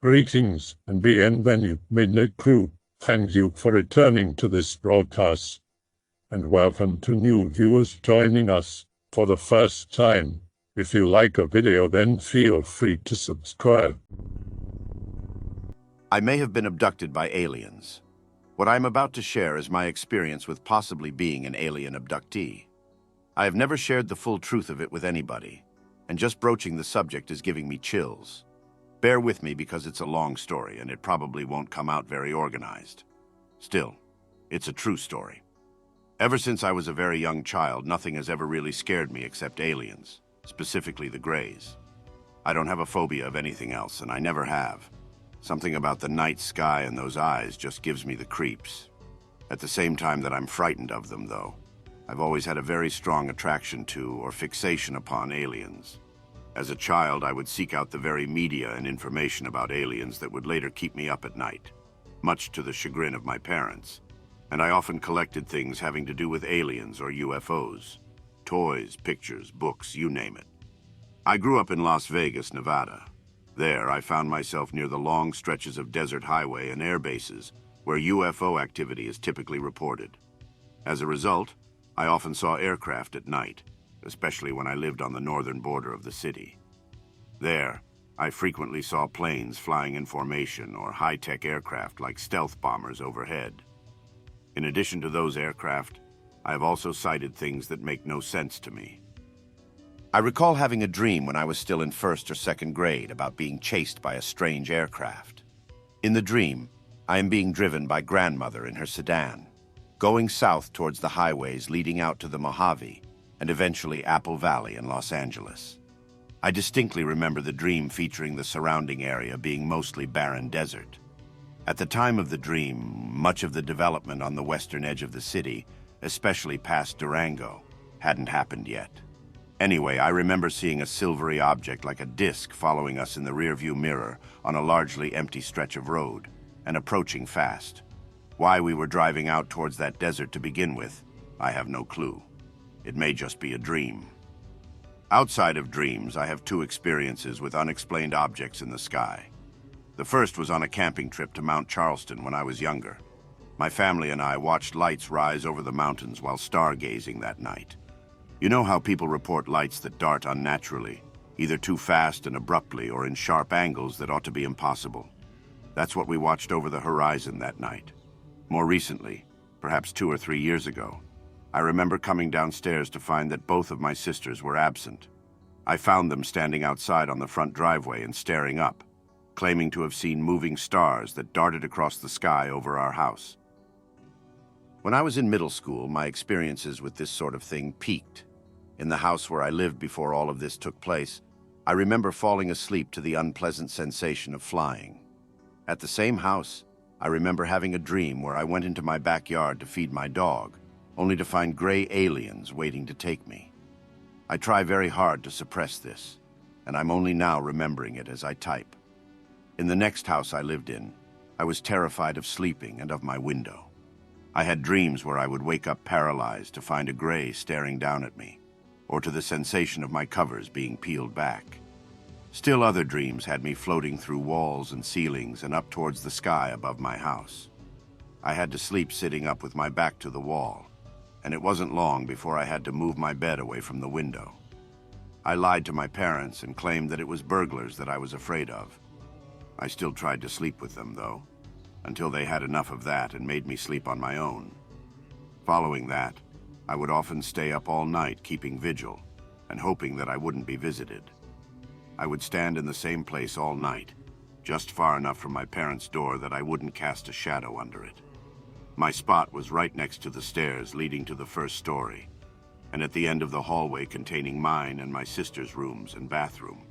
Greetings and bienvenue, Midnight Crew. Thank you for returning to this broadcast, and welcome to new viewers joining us for the first time. If you like a video, then feel free to subscribe. I may have been abducted by aliens. What I'm about to share is my experience with possibly being an alien abductee. I have never shared the full truth of it with anybody, and just broaching the subject is giving me chills. Bear with me because it's a long story and it probably won't come out very organized. Still, it's a true story. Ever since I was a very young child, nothing has ever really scared me except aliens, specifically the Greys. I don't have a phobia of anything else, and I never have. Something about the night sky and those eyes just gives me the creeps. At the same time that I'm frightened of them, though, I've always had a very strong attraction to or fixation upon aliens. As a child, I would seek out the very media and information about aliens that would later keep me up at night, much to the chagrin of my parents. And I often collected things having to do with aliens or UFOs. Toys, pictures, books, you name it. I grew up in Las Vegas, Nevada. There, I found myself near the long stretches of desert highway and air bases where UFO activity is typically reported. As a result, I often saw aircraft at night, especially when I lived on the northern border of the city. There, I frequently saw planes flying in formation or high-tech aircraft like stealth bombers overhead. In addition to those aircraft, I have also sighted things that make no sense to me. I recall having a dream when I was still in first or second grade about being chased by a strange aircraft. In the dream, I am being driven by grandmother in her sedan, going south towards the highways leading out to the Mojave and eventually Apple Valley in Los Angeles. I distinctly remember the dream featuring the surrounding area being mostly barren desert. At the time of the dream, much of the development on the western edge of the city, especially past Durango, hadn't happened yet. Anyway, I remember seeing a silvery object like a disc following us in the rearview mirror on a largely empty stretch of road and approaching fast. Why we were driving out towards that desert to begin with, I have no clue. It may just be a dream. Outside of dreams, I have two experiences with unexplained objects in the sky. The first was on a camping trip to Mount Charleston when I was younger. My family and I watched lights rise over the mountains while stargazing that night. You know how people report lights that dart unnaturally, either too fast and abruptly or in sharp angles that ought to be impossible. That's what we watched over the horizon that night. More recently, perhaps 2 or 3 years ago, I remember coming downstairs to find that both of my sisters were absent. I found them standing outside on the front driveway and staring up, claiming to have seen moving stars that darted across the sky over our house. When I was in middle school, my experiences with this sort of thing peaked. In the house where I lived before all of this took place, I remember falling asleep to the unpleasant sensation of flying. At the same house, I remember having a dream where I went into my backyard to feed my dog, only to find gray aliens waiting to take me. I try very hard to suppress this, and I'm only now remembering it as I type. In the next house I lived in, I was terrified of sleeping and of my window. I had dreams where I would wake up paralyzed to find a gray staring down at me, or to the sensation of my covers being peeled back. Still other dreams had me floating through walls and ceilings and up towards the sky above my house. I had to sleep sitting up with my back to the wall, and it wasn't long before I had to move my bed away from the window. I lied to my parents and claimed that it was burglars that I was afraid of. I still tried to sleep with them, though, until they had enough of that and made me sleep on my own. Following that, I would often stay up all night keeping vigil and hoping that I wouldn't be visited. I would stand in the same place all night, just far enough from my parents' door that I wouldn't cast a shadow under it. My spot was right next to the stairs leading to the first story, and at the end of the hallway containing mine and my sister's rooms and bathroom.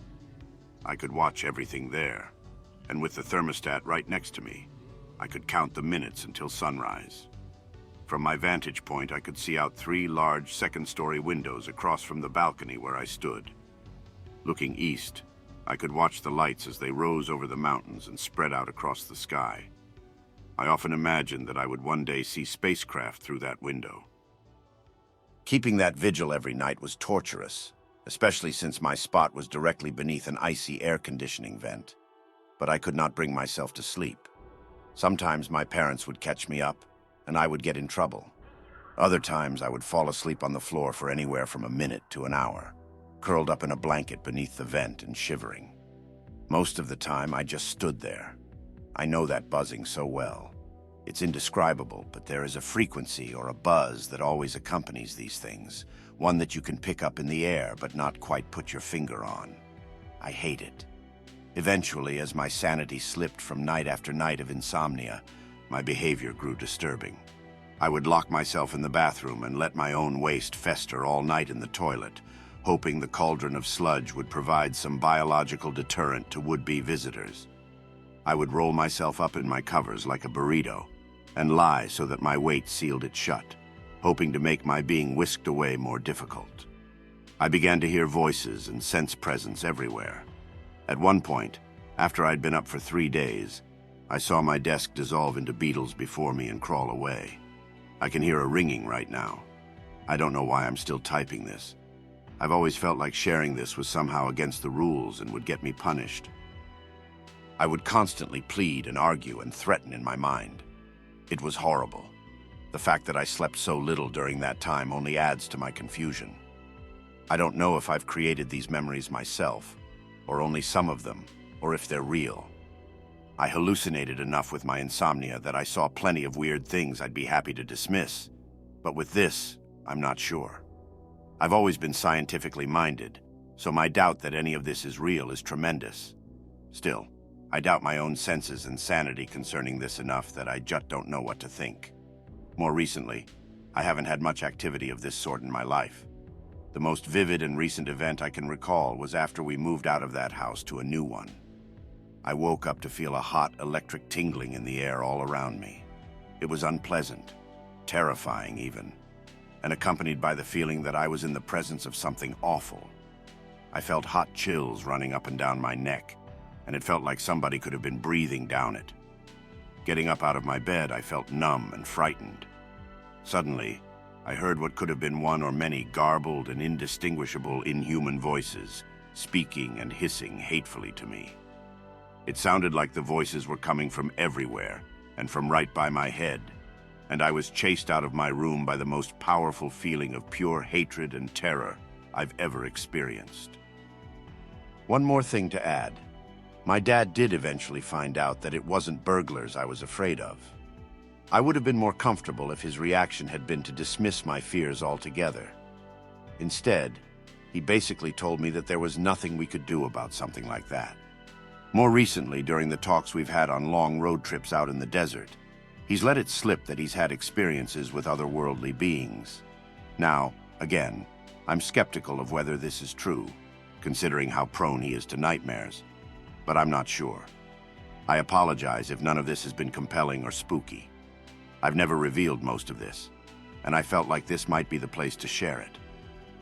I could watch everything there, and with the thermostat right next to me, I could count the minutes until sunrise. From my vantage point, I could see out 3 large second-story windows across from the balcony where I stood. Looking east, I could watch the lights as they rose over the mountains and spread out across the sky. I often imagined that I would one day see spacecraft through that window. Keeping that vigil every night was torturous, especially since my spot was directly beneath an icy air conditioning vent. but I could not bring myself to sleep. Sometimes my parents would catch me up, and I would get in trouble. Other times I would fall asleep on the floor for anywhere from a minute to an hour, curled up in a blanket beneath the vent and shivering. Most of the time I just stood there. I know that buzzing so well. It's indescribable, but there is a frequency or a buzz that always accompanies these things, one that you can pick up in the air but not quite put your finger on. I hate it. Eventually, as my sanity slipped from night after night of insomnia, my behavior grew disturbing. I would lock myself in the bathroom and let my own waste fester all night in the toilet, hoping the cauldron of sludge would provide some biological deterrent to would-be visitors. I would roll myself up in my covers like a burrito and lie so that my weight sealed it shut, hoping to make my being whisked away more difficult. I began to hear voices and sense presence everywhere. At one point, after I'd been up for 3 days, I saw my desk dissolve into beetles before me and crawl away. I can hear a ringing right now. I don't know why I'm still typing this. I've always felt like sharing this was somehow against the rules and would get me punished. I would constantly plead and argue and threaten in my mind. It was horrible. The fact that I slept so little during that time only adds to my confusion. I don't know if I've created these memories myself, or only some of them, or if they're real. I hallucinated enough with my insomnia that I saw plenty of weird things I'd be happy to dismiss, but with this, I'm not sure. I've always been scientifically minded, so my doubt that any of this is real is tremendous. Still, I doubt my own senses and sanity concerning this enough that I just don't know what to think. More recently, I haven't had much activity of this sort in my life. The most vivid and recent event I can recall was after we moved out of that house to a new one. I woke up to feel a hot electric tingling in the air all around me. It was unpleasant, terrifying even, and accompanied by the feeling that I was in the presence of something awful. I felt hot chills running up and down my neck, and it felt like somebody could have been breathing down it. Getting up out of my bed, I felt numb and frightened. Suddenly, I heard what could have been one or many garbled and indistinguishable inhuman voices, speaking and hissing hatefully to me. It sounded like the voices were coming from everywhere and from right by my head, and I was chased out of my room by the most powerful feeling of pure hatred and terror I've ever experienced. One more thing to add. My dad did eventually find out that it wasn't burglars I was afraid of. I would have been more comfortable if his reaction had been to dismiss my fears altogether. Instead, he basically told me that there was nothing we could do about something like that. More recently, during the talks we've had on long road trips out in the desert, he's let it slip that he's had experiences with otherworldly beings. Now, again, I'm skeptical of whether this is true, considering how prone he is to nightmares, but I'm not sure. I apologize if none of this has been compelling or spooky. I've never revealed most of this, and I felt like this might be the place to share it.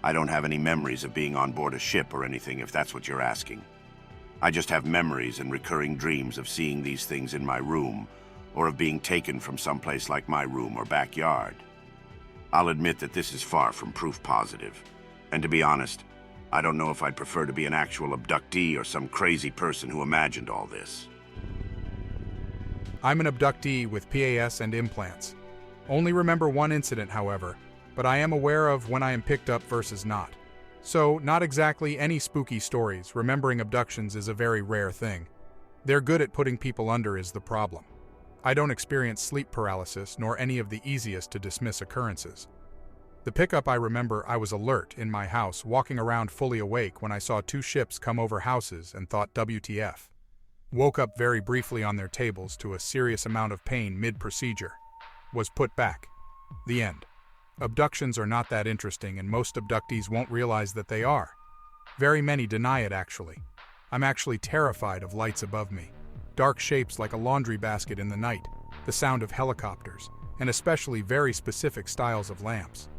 I don't have any memories of being on board a ship or anything, if that's what you're asking. I just have memories and recurring dreams of seeing these things in my room, or of being taken from someplace like my room or backyard. I'll admit that this is far from proof positive, and to be honest, I don't know if I'd prefer to be an actual abductee or some crazy person who imagined all this. I'm an abductee with PAS and implants. Only remember one incident, however, but I am aware of when I am picked up versus not. So, not exactly any spooky stories. Remembering abductions is a very rare thing. They're good at putting people under is the problem. I don't experience sleep paralysis, nor any of the easiest to dismiss occurrences. The pickup, I remember I was alert in my house, walking around fully awake when I saw 2 ships come over houses and thought WTF. Woke up very briefly on their tables to a serious amount of pain mid-procedure. Was put back. The end. Abductions are not that interesting, and most abductees won't realize that they are. Very many deny it, actually. I'm actually terrified of lights above me. Dark shapes like a laundry basket in the night, the sound of helicopters, and especially very specific styles of lamps.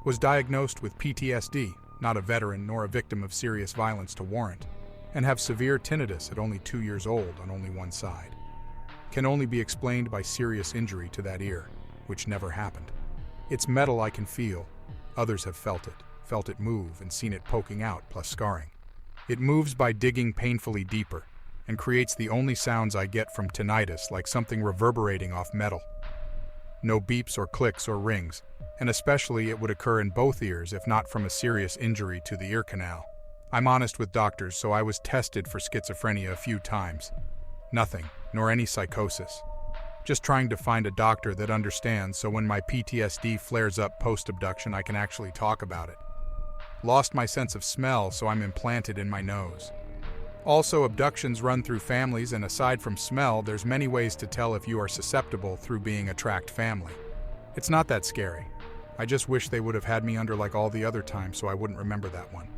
Was diagnosed with PTSD, not a veteran nor a victim of serious violence to warrant, and have severe tinnitus at only 2 years old on only one side. Can only be explained by serious injury to that ear, which never happened. It's metal I can feel. Others have felt it move and seen it poking out plus scarring. It moves by digging painfully deeper, and creates the only sounds I get from tinnitus, like something reverberating off metal. No beeps or clicks or rings, and especially it would occur in both ears if not from a serious injury to the ear canal. I'm honest with doctors, so I was tested for schizophrenia a few times. Nothing, nor any psychosis. Just trying to find a doctor that understands so when my PTSD flares up post-abduction I can actually talk about it. Lost my sense of smell, so I'm implanted in my nose. Also, abductions run through families, and aside from smell, there's many ways to tell if you are susceptible through being a tracked family. It's not that scary. I just wish they would have had me under like all the other times so I wouldn't remember that one.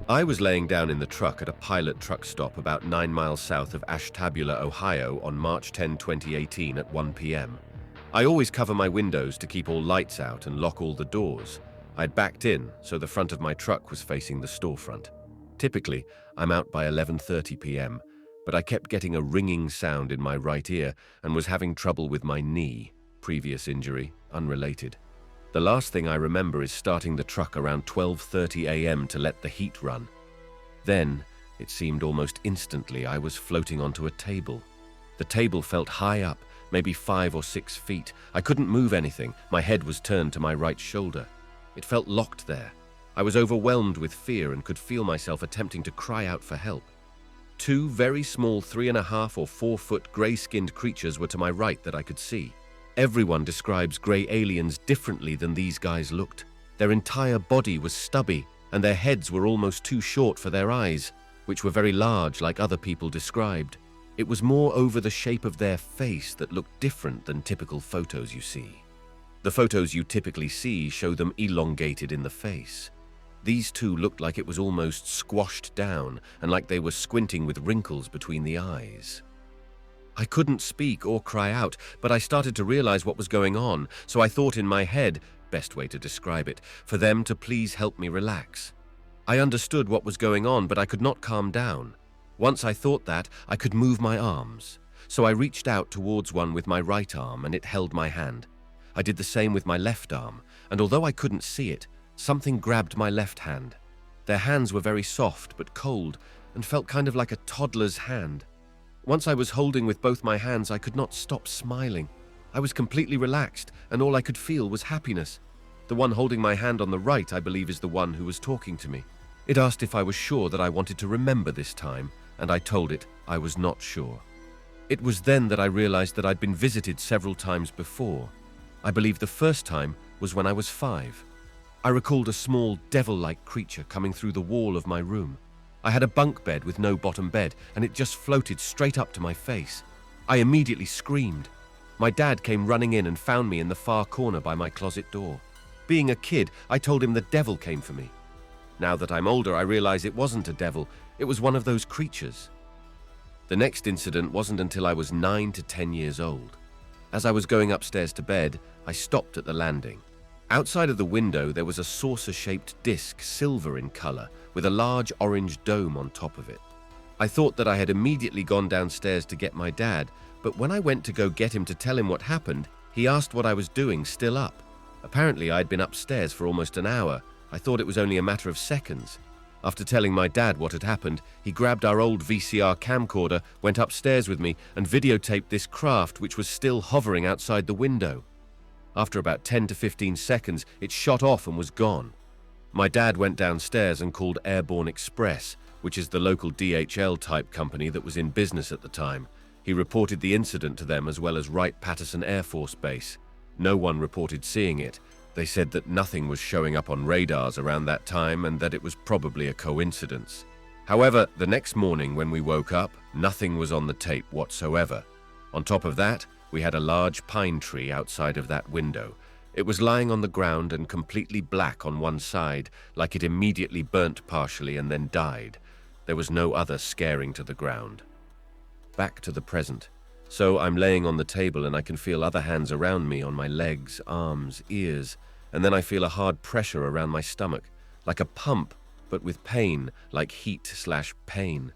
I was laying down in the truck at a pilot truck stop about 9 miles south of Ashtabula, Ohio on March 10, 2018 at 1 p.m. I always cover my windows to keep all lights out and lock all the doors. I'd backed in, so the front of my truck was facing the storefront. Typically, I'm out by 11:30 p.m., but I kept getting a ringing sound in my right ear and was having trouble with my knee, previous injury, unrelated. The last thing I remember is starting the truck around 12:30 a.m. to let the heat run. Then, it seemed almost instantly I was floating onto a table. The table felt high up, maybe 5 or 6 feet. I couldn't move anything. My head was turned to my right shoulder. It felt locked there. I was overwhelmed with fear and could feel myself attempting to cry out for help. 2 very small 3.5 or 4 foot grey-skinned creatures were to my right that I could see. Everyone describes grey aliens differently than these guys looked. Their entire body was stubby, and their heads were almost too short for their eyes, which were very large like other people described. It was more over the shape of their face that looked different than typical photos you see. The photos you typically see show them elongated in the face. These 2 looked like it was almost squashed down and like they were squinting with wrinkles between the eyes. I couldn't speak or cry out, but I started to realize what was going on, so I thought in my head, best way to describe it, for them to please help me relax. I understood what was going on, but I could not calm down. Once I thought that, I could move my arms. So I reached out towards one with my right arm and it held my hand. I did the same with my left arm, and although I couldn't see it, something grabbed my left hand. Their hands were very soft but cold and felt kind of like a toddler's hand. Once I was holding with both my hands, I could not stop smiling. I was completely relaxed, and all I could feel was happiness. The one holding my hand on the right, I believe, is the one who was talking to me. It asked if I was sure that I wanted to remember this time, and I told it I was not sure. It was then that I realized that I'd been visited several times before. I believe the first time was when I was 5. I recalled a small devil-like creature coming through the wall of my room. I had a bunk bed with no bottom bed, and it just floated straight up to my face. I immediately screamed. My dad came running in and found me in the far corner by my closet door. Being a kid, I told him the devil came for me. Now that I'm older, I realize it wasn't a devil, it was one of those creatures. The next incident wasn't until I was 9 to 10 years old. As I was going upstairs to bed, I stopped at the landing. Outside of the window, there was a saucer-shaped disc, silver in color, with a large orange dome on top of it. I thought that I had immediately gone downstairs to get my dad, but when I went to go get him to tell him what happened, he asked what I was doing still up. Apparently, I'd been upstairs for almost an hour. I thought it was only a matter of seconds. After telling my dad what had happened, he grabbed our old VCR camcorder, went upstairs with me, and videotaped this craft which was still hovering outside the window. After about 10 to 15 seconds, it shot off and was gone. My dad went downstairs and called Airborne Express, which is the local DHL-type company that was in business at the time. He reported the incident to them as well as Wright-Patterson Air Force Base. No one reported seeing it. They said that nothing was showing up on radars around that time and that it was probably a coincidence. However, the next morning when we woke up, nothing was on the tape whatsoever. On top of that, we had a large pine tree outside of that window. It was lying on the ground and completely black on one side, like it immediately burnt partially and then died. There was no other scaring to the ground. Back to the present. So I'm laying on the table and I can feel other hands around me on my legs, arms, ears, and then I feel a hard pressure around my stomach, like a pump, but with pain, like heat/pain.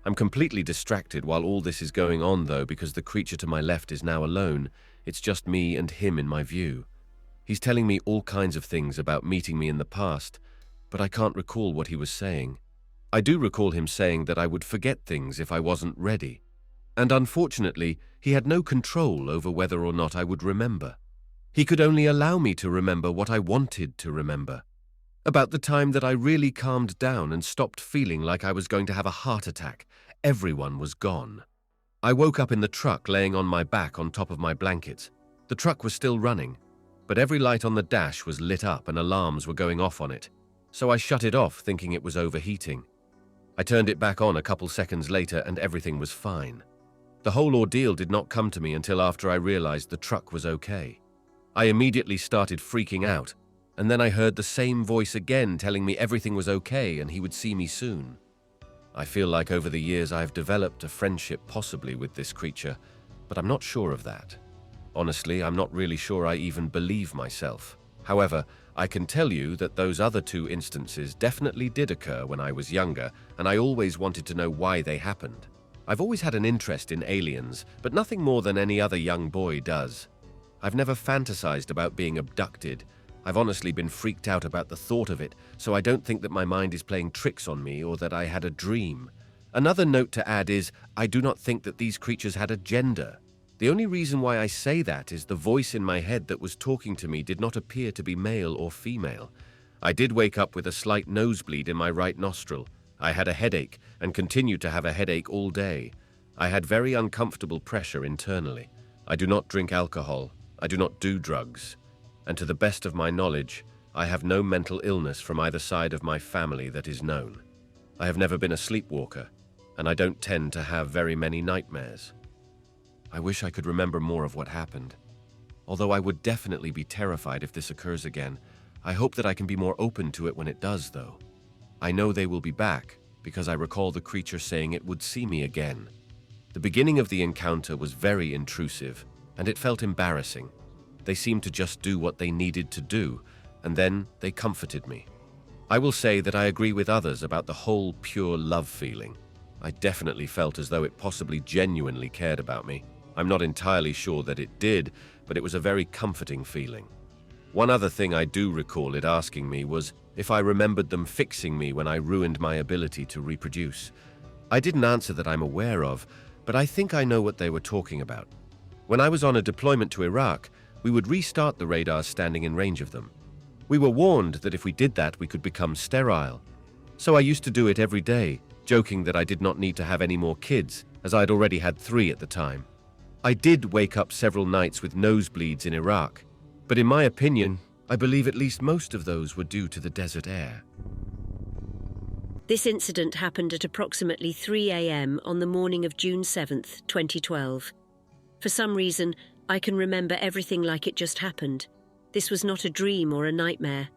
I'm completely distracted while all this is going on though, because the creature to my left is now alone. It's just me and him in my view. He's telling me all kinds of things about meeting me in the past, but I can't recall what he was saying. I do recall him saying that I would forget things if I wasn't ready. And unfortunately, he had no control over whether or not I would remember. He could only allow me to remember what I wanted to remember. About the time that I really calmed down and stopped feeling like I was going to have a heart attack, everyone was gone. I woke up in the truck laying on my back on top of my blankets. The truck was still running, but every light on the dash was lit up and alarms were going off on it. So I shut it off thinking it was overheating. I turned it back on a couple seconds later and everything was fine. The whole ordeal did not come to me until after I realized the truck was okay. I immediately started freaking out, and then I heard the same voice again telling me everything was okay and he would see me soon. I feel like over the years I have developed a friendship possibly with this creature, but I'm not sure of that. Honestly, I'm not really sure I even believe myself. However, I can tell you that those other two instances definitely did occur when I was younger, and I always wanted to know why they happened. I've always had an interest in aliens, but nothing more than any other young boy does. I've never fantasized about being abducted. I've honestly been freaked out about the thought of it, so I don't think that my mind is playing tricks on me or that I had a dream. Another note to add is, I do not think that these creatures had a gender. The only reason why I say that is the voice in my head that was talking to me did not appear to be male or female. I did wake up with a slight nosebleed in my right nostril. I had a headache and continued to have a headache all day. I had very uncomfortable pressure internally. I do not drink alcohol. I do not do drugs. And to the best of my knowledge, I have no mental illness from either side of my family that is known. I have never been a sleepwalker, and I don't tend to have very many nightmares. I wish I could remember more of what happened. Although I would definitely be terrified if this occurs again, I hope that I can be more open to it when it does, though. I know they will be back, because I recall the creature saying it would see me again. The beginning of the encounter was very intrusive, and it felt embarrassing. They seemed to just do what they needed to do, and then they comforted me. I will say that I agree with others about the whole pure love feeling. I definitely felt as though it possibly genuinely cared about me. I'm not entirely sure that it did, but it was a very comforting feeling. One other thing I do recall it asking me was if I remembered them fixing me when I ruined my ability to reproduce. I didn't answer that I'm aware of, but I think I know what they were talking about. When I was on a deployment to Iraq, we would restart the radars standing in range of them. We were warned that if we did that, we could become sterile. So I used to do it every day, joking that I did not need to have any more kids, as I had already had 3 at the time. I did wake up several nights with nosebleeds in Iraq, but in my opinion, I believe at least most of those were due to the desert air. This incident happened at approximately 3 a.m. on the morning of June 7th, 2012. For some reason, I can remember everything like it just happened. This was not a dream or a nightmare.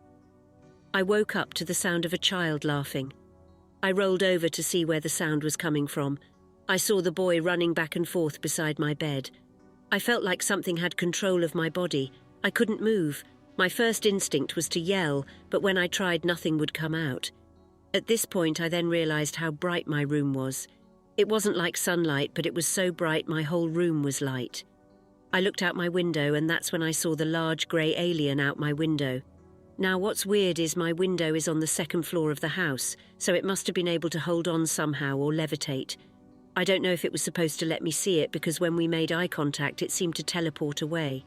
I woke up to the sound of a child laughing. I rolled over to see where the sound was coming from. I saw the boy running back and forth beside my bed. I felt like something had control of my body. I couldn't move. My first instinct was to yell, but when I tried, nothing would come out. At this point, I then realized how bright my room was. It wasn't like sunlight, but it was so bright my whole room was light. I looked out my window, and that's when I saw the large grey alien out my window. Now, what's weird is my window is on the 2nd floor of the house, so it must have been able to hold on somehow or levitate. I don't know if it was supposed to let me see it because when we made eye contact, it seemed to teleport away.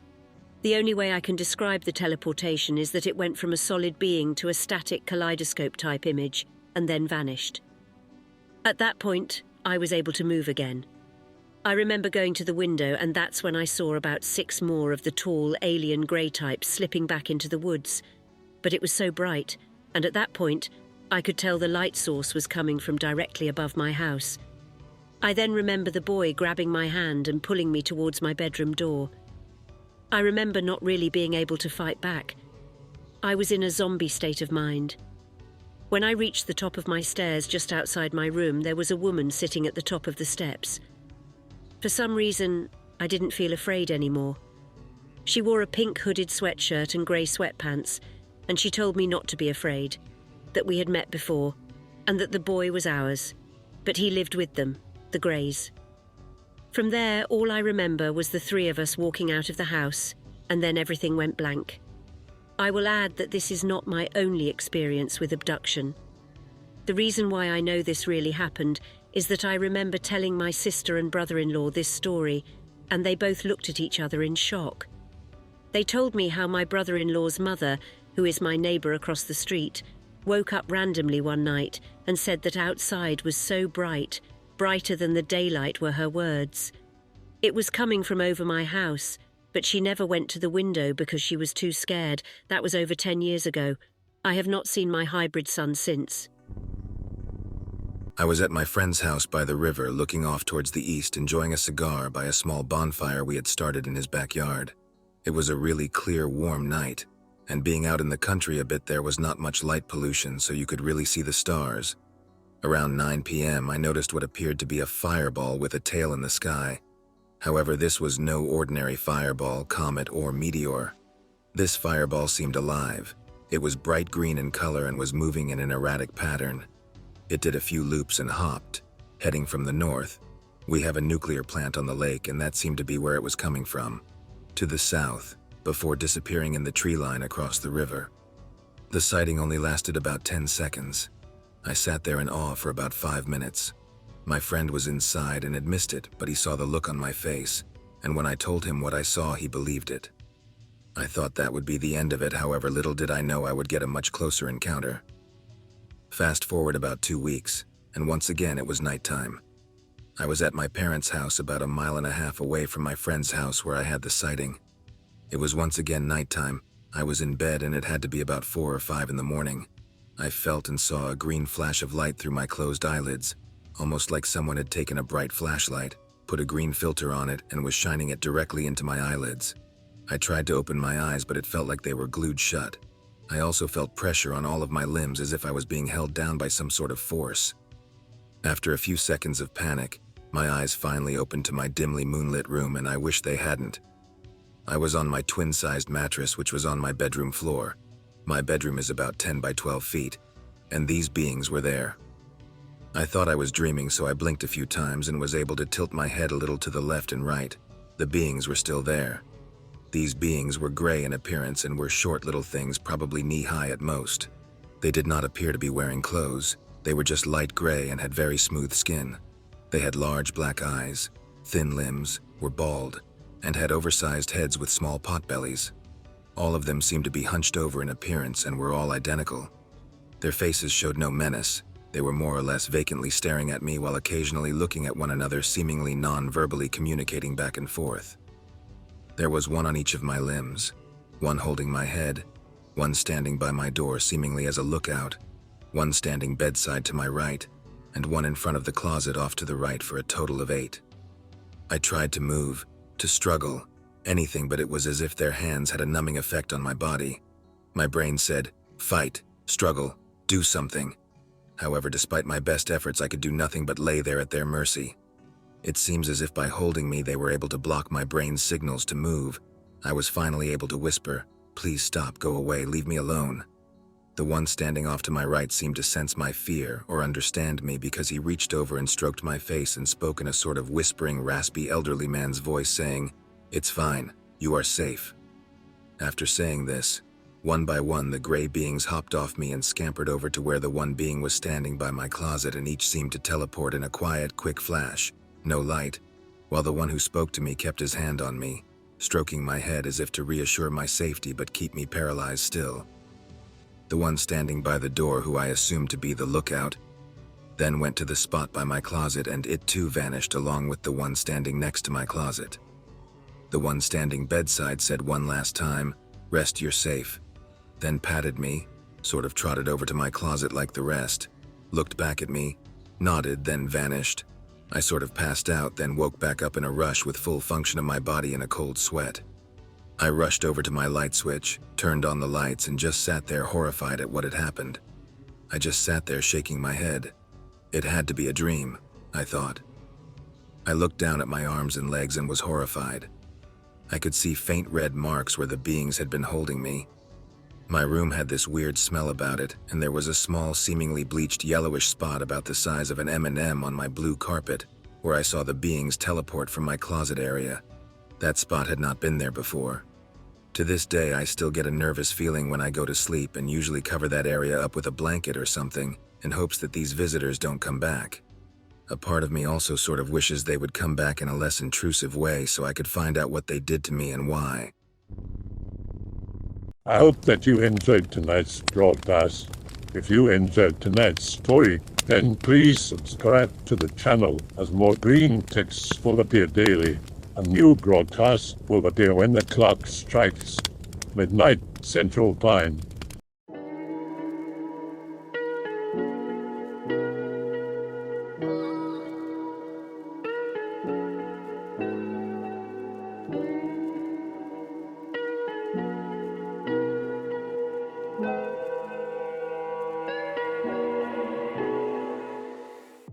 The only way I can describe the teleportation is that it went from a solid being to a static kaleidoscope-type image, and then vanished. At that point, I was able to move again. I remember going to the window, and that's when I saw about 6 more of the tall, alien grey types slipping back into the woods. But it was so bright, and at that point, I could tell the light source was coming from directly above my house. I then remember the boy grabbing my hand and pulling me towards my bedroom door. I remember not really being able to fight back. I was in a zombie state of mind. When I reached the top of my stairs just outside my room, there was a woman sitting at the top of the steps. For some reason, I didn't feel afraid anymore. She wore a pink hooded sweatshirt and grey sweatpants, and she told me not to be afraid, that we had met before, and that the boy was ours, but he lived with them, the Greys. From there, all I remember was the 3 of us walking out of the house, and then everything went blank. I will add that this is not my only experience with abduction. The reason why I know this really happened is that I remember telling my sister and brother-in-law this story, and they both looked at each other in shock. They told me how my brother-in-law's mother, who is my neighbour across the street, woke up randomly one night and said that outside was so bright, brighter than the daylight were her words. It was coming from over my house, but she never went to the window because she was too scared. That was over 10 years ago. I have not seen my hybrid son since. I was at my friend's house by the river looking off towards the east, enjoying a cigar by a small bonfire we had started in his backyard. It was a really clear, warm night, and being out in the country a bit there was not much light pollution, so you could really see the stars. Around 9 p.m. I noticed what appeared to be a fireball with a tail in the sky. However, this was no ordinary fireball, comet, or meteor. This fireball seemed alive. It was bright green in color and was moving in an erratic pattern. It did a few loops and hopped, heading from the north. We have a nuclear plant on the lake, and that seemed to be where it was coming from, to the south, before disappearing in the tree line across the river. The sighting only lasted about 10 seconds. I sat there in awe for about 5 minutes. My friend was inside and had missed it, but he saw the look on my face, and when I told him what I saw, he believed it. I thought that would be the end of it, however, little did I know I would get a much closer encounter. Fast forward about 2 weeks, and once again it was nighttime. I was at my parents' house about 1.5 miles away from my friend's house where I had the sighting. It was once again nighttime. I was in bed and it had to be about 4 or 5 in the morning. I felt and saw a green flash of light through my closed eyelids, almost like someone had taken a bright flashlight, put a green filter on it, and was shining it directly into my eyelids. I tried to open my eyes, but it felt like they were glued shut. I also felt pressure on all of my limbs as if I was being held down by some sort of force. After a few seconds of panic, my eyes finally opened to my dimly moonlit room, and I wish they hadn't. I was on my twin-sized mattress, which was on my bedroom floor. My bedroom is about 10 by 12 feet, and these beings were there. I thought I was dreaming, so I blinked a few times and was able to tilt my head a little to the left and right. The beings were still there. These beings were gray in appearance and were short little things, probably knee-high at most. They did not appear to be wearing clothes. They were just light gray and had very smooth skin. They had large black eyes, thin limbs, were bald, and had oversized heads with small potbellies. All of them seemed to be hunched over in appearance and were all identical. Their faces showed no menace. They were more or less vacantly staring at me while occasionally looking at one another, seemingly non-verbally communicating back and forth. There was one on each of my limbs, one holding my head, one standing by my door seemingly as a lookout, one standing bedside to my right, and one in front of the closet off to the right, for a total of 8. I tried to move, to struggle, anything, but it was as if their hands had a numbing effect on my body. My brain said, fight, struggle, do something. However, despite my best efforts, I could do nothing but lay there at their mercy. It seems as if by holding me, they were able to block my brain's signals to move. I was finally able to whisper, "Please stop, go away, leave me alone." The one standing off to my right seemed to sense my fear or understand me, because he reached over and stroked my face and spoke in a sort of whispering, raspy elderly man's voice, saying, "It's fine, you are safe." After saying this, one by one the gray beings hopped off me and scampered over to where the one being was standing by my closet, and each seemed to teleport in a quiet, quick flash. No light, while the one who spoke to me kept his hand on me, stroking my head as if to reassure my safety but keep me paralyzed still. The one standing by the door, who I assumed to be the lookout, then went to the spot by my closet, and it too vanished along with the one standing next to my closet. The one standing bedside said one last time, "Rest, you're safe," then patted me, sort of trotted over to my closet like the rest, looked back at me, nodded, then vanished. I sort of passed out, then woke back up in a rush with full function of my body in a cold sweat. I rushed over to my light switch, turned on the lights, and just sat there horrified at what had happened. I just sat there shaking my head. It had to be a dream, I thought. I looked down at my arms and legs and was horrified. I could see faint red marks where the beings had been holding me. My room had this weird smell about it, and there was a small, seemingly bleached yellowish spot about the size of an M&M on my blue carpet, where I saw the beings teleport from my closet area. That spot had not been there before. To this day, I still get a nervous feeling when I go to sleep, and usually cover that area up with a blanket or something, in hopes that these visitors don't come back. A part of me also sort of wishes they would come back in a less intrusive way so I could find out what they did to me and why. I hope that you enjoyed tonight's broadcast. If you enjoyed tonight's story, then please subscribe to the channel as more green texts will appear daily. A new broadcast will appear when the clock strikes midnight Central Time.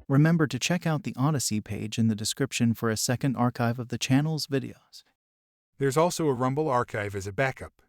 Remember to check out the Odyssey page in the description for a second archive of the channel's videos. There's also a Rumble archive as a backup.